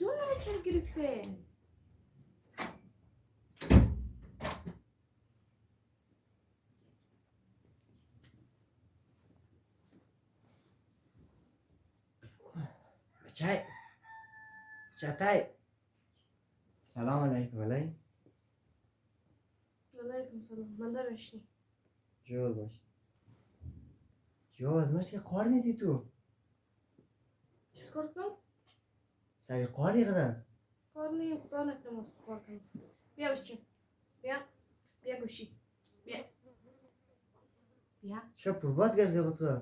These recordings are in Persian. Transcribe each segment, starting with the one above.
سون رو چرا گرفته؟ چای چای سلام علیکم علی علیکم سلام من درشنی جور باش جو از مرسی قار نیدی تو چیز کار کنم؟ سری قاری قدر کار نیم خدا نکنم از کار کنم بیا بچه بیا گوشی بیا چه پرباد گرده بود تو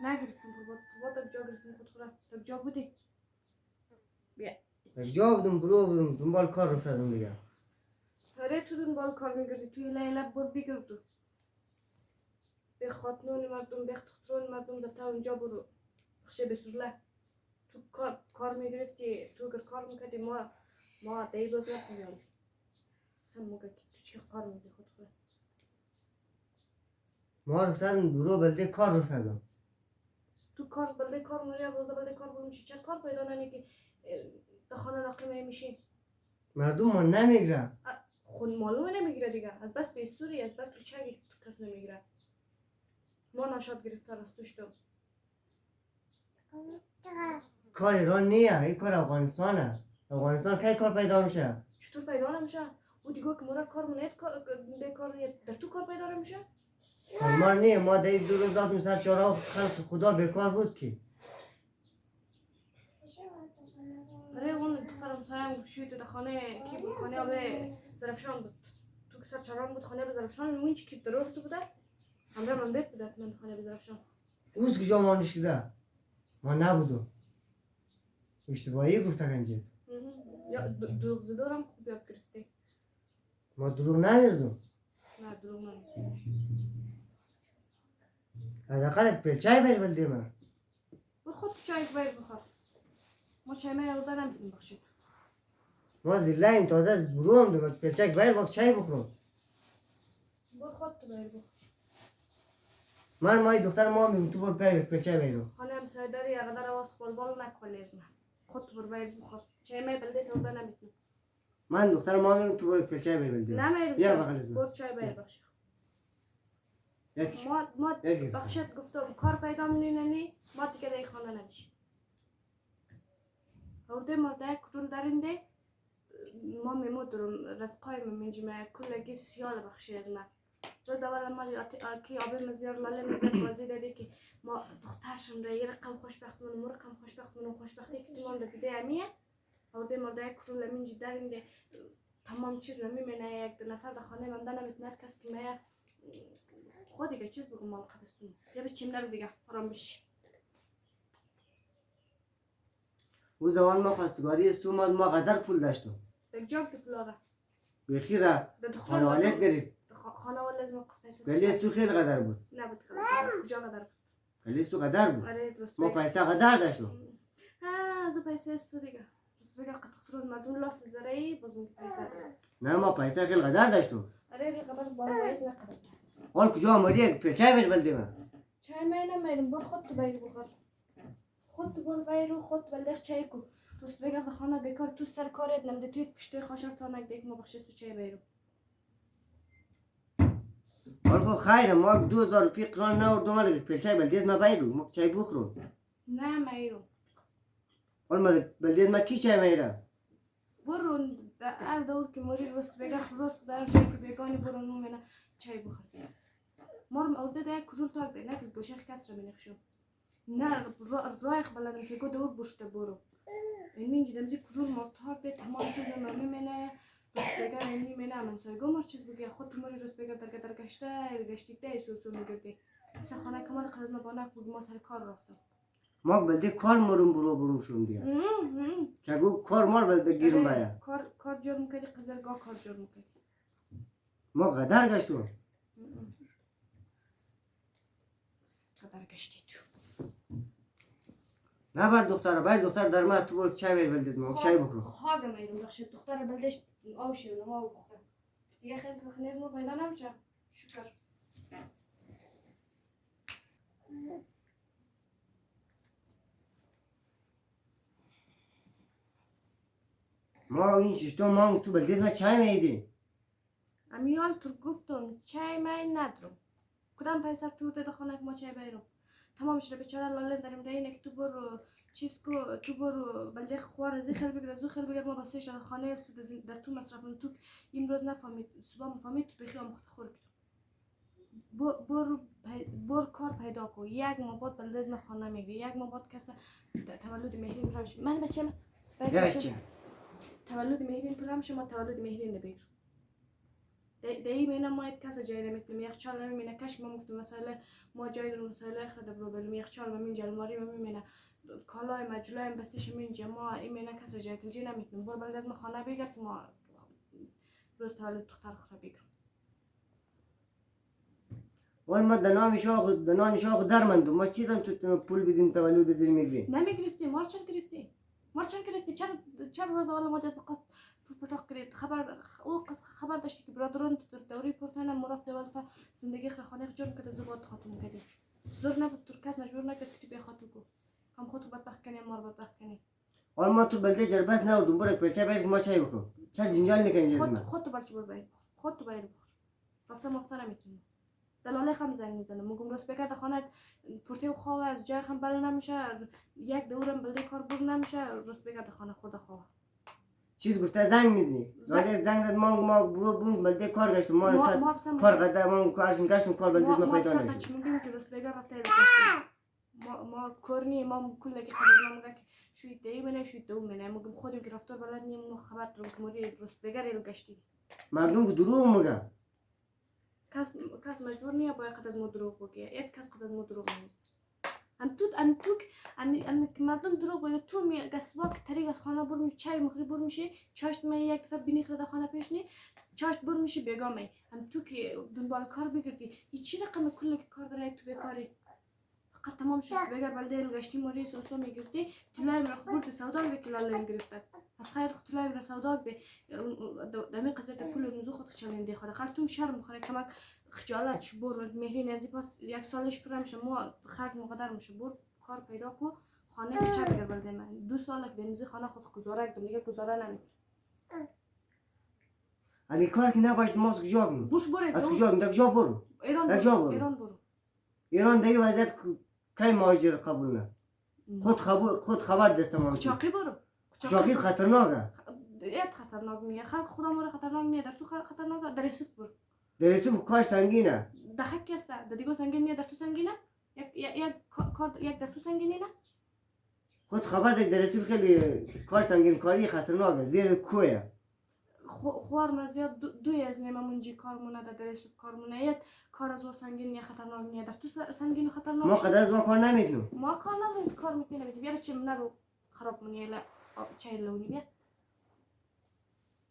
نگرفتم پرباد تا جا گرفتم خود خورم تا جا بودی بیا جا بودم برو بودم دنبال کار رو سردم دیگه آره تو دنبال کار میگردی توی لیله بر بگردو به خاتنون مردم به دختران مردم زتا اونجا برو خشه بسرله تو کار میگرفتی تو اگر کار میکردی ما دی روز نکنیم اصلا موقع که تو چی کار میگی خود خورم ما رو سردم برو بلده کار رو سردم تو کار بلده کار میری روز بلده کار برو میشی چرا کار پیدا نمی که در خانه ناقیمه میشی مردم ما نمیگره خود معلومه نمیگیره دیگه از بس بیستوری از بس تو چگی تو کس نمیگیره ما ناشاد گرفتار از توش تو کار ایران نیه این کار افغانستانه افغانستان کی کار پیدا میشه چطور پیدا نمیشه او دیگه که مرا کار منید بیکار نیست در تو کار پیدا نمیشه ما نیه ما در دو روز دادم سر چهارا خلق خدا بیکار بود که آره اون دخترم سایم شوی تو در خانه کی بود خانه آبه زرفشان بود تو که سر چران بود خانه به زرفشان اون چی کی درو تو بوده همراه من بیت بوده من خانه به زرفشان اوست که جا ما نشکده ما نبودم اشتباهی گفته کنجه یا دروغ زدارم خوب یاد گرفته ما دروغ نمیدونم نه دروغ نمیزه حداقل پلچای بری بلده من برو خود چای باید بخور ما چای ما یاد نمیدیم بخشید ما زیلایم تازه از برو هم دومد پلچک باید وقت چای بخورم برو خود تو باید بخور من مای دختر ما میگم تو برو پلچای بیرو خانه هم سایداری اقدر آواز بال نکولی از من خود تو برو باید بخور چای ما بلده تا یاد نمیدیم من دختر ما میگم تو برو پلچای بری بلده نمیرم بیا چای بغل از من برو چای باید بخشید یکی ما بخشت گفتم کار پیدا منینی ما دیگه در خانه نمیشیم ارده مرده کجول درنده ما میمودرم رفقای منجمه کلگی سیال بخشی از من روز اول ما کی آبی مزیار لاله مزیار بازی دادی که ما دخترشون را یه رقم خوشبخت منو رقم خوشبخت منو خوشبختی که تمام رو دیده امیه ارده مرده کجول منجی درنده تمام چیز نمیمینه یک دو نفر در خانه من نمیتونه کس که میه خود دیگه چیز بگم مال قدستون یا بچیم نرو دیگه آرام بشی او زمان ما خواستگاری است تو ما قدر پول داشتم در جاگ دی پلاره بخیره خانوالت گرید خانواله از ما قسم پیسه گلی است تو خیلی قدر بود نبود قدر کجا قدر بود گلی است تو قدر بود آره درست ما پیسه قدر داشتم از پیسه است تو دیگه درست بگه قد دخترون مردم لفظ داره ای باز میگه پیسه نه ما پیسه خیلی قدر داشتم آره ری قدر بالا وایس نقدر حال کجا آمدی یک پلچای بری بلده من چای می نمیرم بر خود تو بیر بخور خود تو بر بیرو خود بلدخ چای کو درست بگه خانه بیکار تو سر کارت نمده تو یک پشته خاشق تا نگده ما بخشست تو چای بیرو حال خو خیره ما 2000 روپیه قران نوردم ولی پلچای بلدیز ما بیرو ما چای بخورم نه میرو حال ما بلدیز ما کی چای میره برو هر دور که موری راست بگه راست در جایی که بگانی برو نومینه چای بخور مارم اورده ده کجول تاک ده نه که گوشه کس را بینخشم نه رایخ بلدم که گو دور بشته برو این منجی دمزی کجول مار تاک ده تمام چیز رو میمینه راست بگه میمینه من سایگو مار چیز بگه خود تو موری راست بگه در گشته گشتی ده سلسل میگردی مثلا خانه کمال قزم بانک بود ما سر کار رفتم ما بلده کار مرم برو شون دیگه که گو کار مار بلده گیرم باید کار جور میکردی قزلگاه کار جور میکردی ما قدر گشتم قدر گشتی تو نه بر دختر در ما تو برو چای بری بلدیز ما چای بخورم خواهد میرم بخشید دختر بلدش آوشی و نما بخورم دیگه خیلی خنیز ما پیدا نمیشه شکر ما این ششتم ما تو بلدیز ما چای میدی امیال تو گفتم چای می ندارم کدام پیسر تو ده خانه که ما چای بیرم تمامش رو بیچاره لاله داریم اینه که تو برو چیز کو تو برو بلده خوار زی خیلی بگیر زو خیلی بگیر ما بسش خانه است در تو مصرف تو امروز نفهمید صبح مفهمید تو بخی آمخت خور بر کار پیدا کو یک ماه بعد بلده ما خانه میگیری یک ماه بعد کس تولد مهرین روش من بچم بچه تولد مهرین پرام شما تولد مهرین بگیر دایی مینا ما یک کس جای نمیتونم یک چال نمیینه کاش ما گفتم مثلا ما جای در مسائل خرد برو بریم یک چال من جلماری من میینه کالای مجلای بستش من جما این مینا کس جای کلجی نمیتونم برو بلد از ما خانه بگیر ما روز تولد دختر خورا بگیرم ولی ما دنان شاق در مندم ما چیزم تو پول بدیم تولد زیر میگیری نمیگرفتی مار چرا گرفتی چرا روز اول ما دست قصد پتاق کرد خبر داشتی که برادران تو دوری پرتن مرافت ولفه زندگی خانه جون کرده زباد خاتون کردی زور نبود تو کس مجبور نکرد که بیا خاتون کو هم خودت بدبخت کنی مار بدبخت کنی ولی ما تو بلده جربس نبودم برو بچه باید ما چای بخورم چرا جنجال میکنی جز من خودت بچه بر باید خودت باید بخور رفتم نمیتونی دلاله خم زنگ میزنه مگم راست بگرد خانه پرته و خواه از جای خم بل نمیشه یک دورم بلده کار بر نمیشه راست بگرد خانه خورده خواه چیز گفته زنگ میزنی زنگ زد ما برو بون بلده کار گشتم ما کار قده ما کارشون گشتم کار بلده ما پیدا نشد نشد میگیم که راست بگرد رفته ما کورنی ما کل که خبر میگه که شوی دی منه شوی دو منه مگم خودم که رفتار بلد نیم ما خبر دارم که موری راست بگرد گشتی مردم که دروغ میگه کس مجبور نیه باید قد از ما دروغ بگه یک کس قد از ما دروغ نیست ام که مردم دروغ بگه تو می گسواک طریق از خانه بر میشه چای مخری بر میشه چاشت می یک دفعه بینی خرده خانه پیش نی چاشت بر میشه بیگا می هم تو که دنبال کار بگردی این چی رقم کلی که کار داره تو بیکاری فقط تمام شد بگر بلده گشتی موری سوسو میگرفتی طلای مرا خبرت سوداگ که لاله گرفته از خیر طلای مرا سوداگ ده دمی قصد پول نزو خود چلنده خود خرطوم شرم خره کمک خجالت شبور مهرین ازی پاس یک سالش پرم شما خرج مقدر میشه بور کار پیدا کو خانه که چه بگر بلده من 2 سال که دمیزی خانه خود گزاره کردم دیگه گزاره نمی اگه کار که نباشه ما از کجا بریم بوش بره از کجا بریم در کجا برو ایران برو ایران دیگه وضعیت کی مهاجر قبول نه خود خبر دست ما قچاقی برو قچاقی خطرناکه یک خطرناک میگه خلق خدا مورد خطرناک نیه در تو خطرناک در رسوت برو در تو کار سنگینه دخک است در دیگه سنگین نیه در تو سنگینه یک کار یک در تو سنگینه نه خود خبر داری در تو خیلی کار سنگین کاری خطرناکه زیر کوه خوار مزیاد دوی از نیمه منجی کار مونه در رسوت کار مونه یک کار از و سنگین نیه خطرناک نیه در تو سنگین خطرناک ما قدر از ما کار نمیتونیم ما کار نمیتونیم کار میتونیم بیا چه من رو خراب منیه لا چای لونی بیا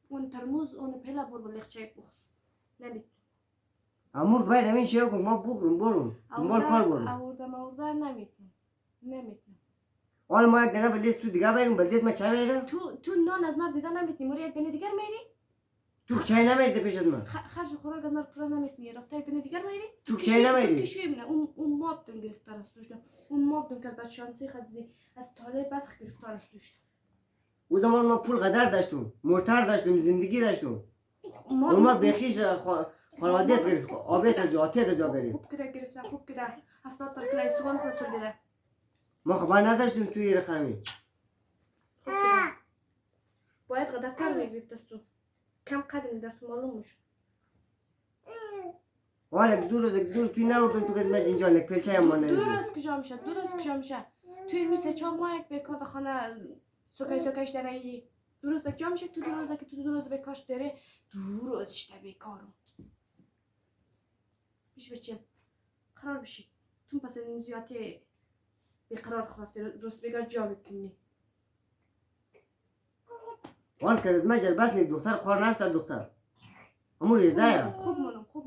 اون ترموز اون پیلا بر بلیغ چای بخور نبید امور باید همین چه کن ما بخورم برون دنبال کار برون آورده نمیتونم حالا ما یک دنه بلیز تو دیگه بریم بلیز ما چای میرم تو نان از نار دیده نمیتونی موری یک دنه دیگر میری تو چای نمیری پیش از من خرج خوراک از نار پورا نمیتونی رفته یک دنه دیگر میری تو چای نمیری تو کشوی منه اون مابدن گرفتار است توش اون مابدن که از بس شانسی خزی از طالب بدخ گرفتار است توش او زمان ما پول قدر داشتم موتر داشتم زندگی داشتم اون ما بخیش خانوادیت گرفت آبیت از آتیت از آبیت خوب کده گرفتن خوب کده 70 تا کلا استوان خود تول دیده ما خبر نداشتیم توی رقمی خوب کده باید قدرتر میگرفت از تو کم قدر در تو معلوم میشد حالا دور پی نوردم تو که از اینجا نک پلچه هم مانه دور از کجا میشه توی این میسه 4 ماه یک بیکار در خانه سکایش داره دور از کجا میشه تو دور از بیکارش داره دور ازش در بیکارم بیش بچه قرار بشی تو پس این زیادی بیقرار خورفته درست بگر جا بکنی حال که از مجل بس نیک دختر خوار نشتر دختر امور ریزه خوب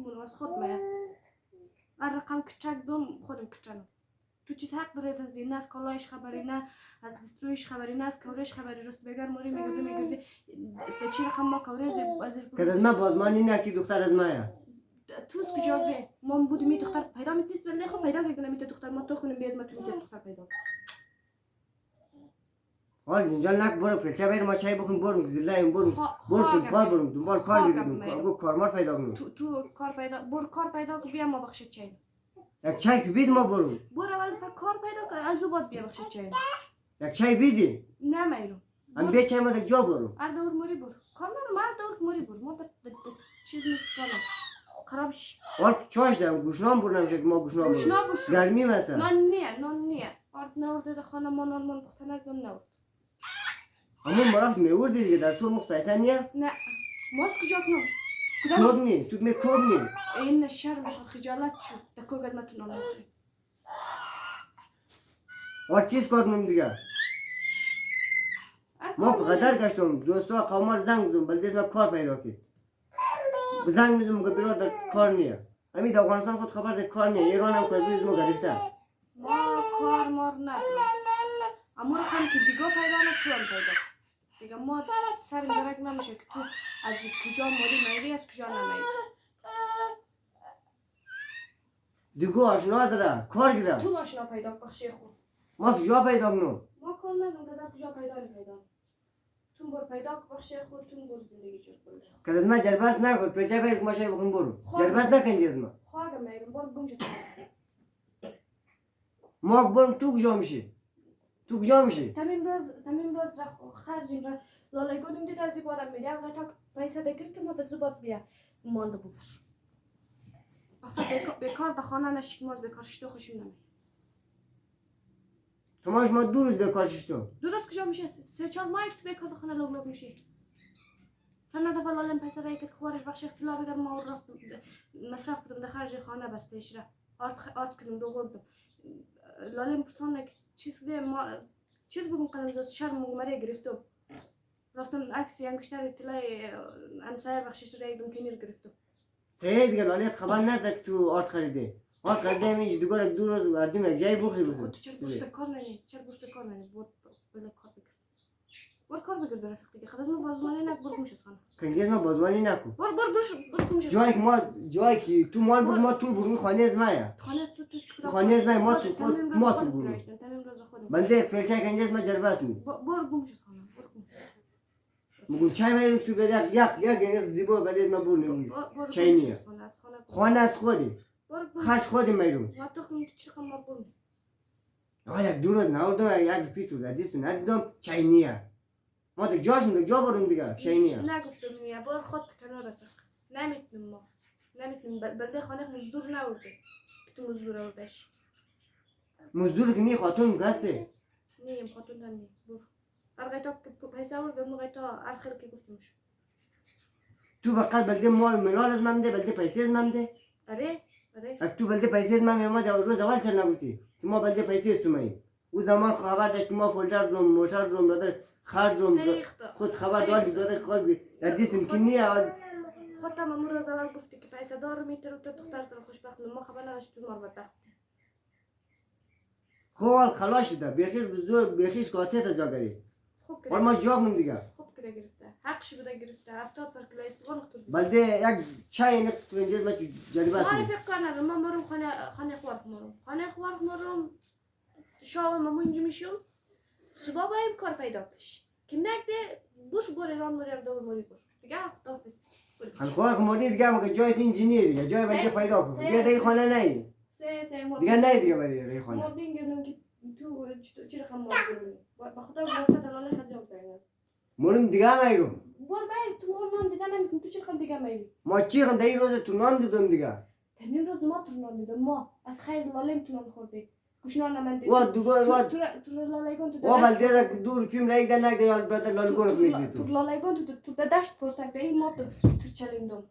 منم از خود میم رقم کچک دوم خودم کچنم تو چیز حق دارید از دین از کالایش خبری نه از دسترویش خبری نه از کورش خبری راست بگر موری میگرده ده چی رقم ما کوره که از ما بازمانی نه که دختر از مایه تو از کجا بی ما بودیم این دختر پیدا میتونست ولی خب پیدا کردن میتونه دختر ما تو کنیم بیاز ما تو میتونه دختر پیدا حال جنجال نک برو پلچه بیر ما چای بخون برم زله این برم برم تو کار برم دنبال کار میگیرم بو کارمار پیدا کنم تو کار پیدا برو کار پیدا کن بیا ما بخشید چای یک چای که بید ما برم برو اول فکر کار پیدا کن از او بعد بیا بخشید چای یک چای بیدی نه میرم هم بیا چای ما در جا برم هر دور موری برو کار ندارم هر دور موری برو ما در چیز نیست کنم خرابش حال چایش دارم گوشنام برنم که ما گوشنام گوشنا برم بشو گرمی مثلا نان نیه آرد نورده در خانه ما نان من پختنک دم نورد همون مرافت میوردی دیگه در تو مخت پیسه نیه نه ماست کجا کنم کوب نی تو می کوب نی این شرمش خجالت شد در کوگت متونم نخوری حال چیز کار کنم دیگه ما قدر گشتم دوستا قومار زنگ زدم بلدیز ما کار پیدا کرد زنگ میزم که بیرار در کار نیه همین در افغانستان خود خبر در کار نیه ایران هم کازویز ما گرفته ما کار مار ندارم اما رو کنم که دیگه پیدا نکنم پیدا دیگه ما سر درک نمیشه که تو از کجا موری میری از کجا نمیری دیگه آشنا داره کار گیره تو ماشینا پیدا بخشی خود ما کجا پیدا کنم ما کار ندارم که در کجا پیدا تو بر پیدا که بخشی خود تو بر زندگی جور کنی که از من جربست نکن پیچه بیر که ما شای بخون برو جربست نکن جز ما خواهد میرم بار گم شد ما برم تو کجا میشی تو کجا میشی تمیم روز خرجیم را لاله گودم دید از این بادم میده اگر تا پیسه دگر که ما در زباد بیا مانده ببر اصلا بیکار در خانه نشک ماز بیکار شدو خوشیم نمی تماش ما 2 روز بکار ششتم دو روز کجا میشه 3-4 ماه تو بیکار در خانه لوگ میشی سنه دفعه لالم پیسه دایی که خوارش بخش اختلاف بگر ما رفتم مصرف کردم در خرج خانه بستهش را آرد کردم دو گودم لالم پرسانه چیز کده ما چیز بگم قدم زاست شرم مگمره گرفتم رفتم عکسی انگشتر اطلاعی امسایه بخشش را ایدم کنیر گرفتم سه دیگه لالیت خبر نداره که تو آرد خریده آرد خریده میشه دیگر 2 روز اردیم یک جای بخری خود بزن تو چرا گوشت کار نمی چرا گوشت کار نمی بله کار بکر بر کار بکر در رفیق دیگه خلاص ما بازمانی نک بر گمش خانه کنجز ما بازمانی نکن بر گمش جایی که تو مال بود ما تو برمی خانه از مایه خانه است تو خانه از مایه ما تو خود ما تو برمی تمام روز خودم بلده فلچه کنجز ما جربست نی بر گمش خانه بر گمش مگم چای میرم تو بده یک گنز زیبا بلده ما برمی بر چای نیه خانه خانه از خودی بر خرج خودی میرم ما تو خم چی خم ما برم حالا 2 روز نوردم یک پیتو زدیستو ندیدم چای نیه ما تو جاشون جا برم دیگه چای نیه نگفتم نیه بر خود کنار رفیق نمیتونم ما نمیتونم بلده خانه مزدور نورده تو مزدور آوردش مزدور که می خاتون گسته نیم خاتون نمی بر ارغیتا که پیسه آورد مغیتا ارخل که گفتمش تو فقط بلده مال منال از من ده بلده پیسه از من ده آره اگه تو بلده پیسه از من میامد روز اول چرا نگفتی که ما بلده پیسه از تو می او زمان خبر داشت که ما فولدر دروم موتر دروم دادر خرج دروم خود خبر داشت دادر خود در دیست که نیه خودم امور روز اول گفتی که پیسه دار میتر و تو دختر تو خوشبخت ما خبر نداشت تو مار بدبخت خوال خلاص شده بخیر زور بخیش قاطع تا جا گری خوب ولی ما جا مون دیگه خوب کرده گرفته حقش بوده گرفته 70 پر کیلو استوان خورد بلده یک چای نفت تو اینجا ما جریبه ما است رفیق کنه من برم خانه خوار مرم شام ما اینجا میشم صبح بایم کار پیدا کش که نگده بوش بور ایران مریر دور موری بور دیگه خدافظ خوار خمودی دیگه مگه جای انجینیر دیگه جای بلده پیدا کن دیگه دیگه خانه نه دیگه نه دیگه بلده خانه ما بینگردم که تو چی رقم مار کنی با خدا گفته دلاله خجام زنگ مرم دیگه میرم بور باید تو مور نان دیدن نمیتونی تو چی رقم دیگه میری ما چی خم در روز تو نان دیدم دیگه تمیم روز ما تو نان دیدم ما از خیر لاله میتونم خوردی گوشنان نمنده و دوگاه و تو لالایگان تو و بلده دور پیم رای دن نگه برادر لالگون میگی تو لالایگان تو دشت پرتک ده این ما تو چلیندم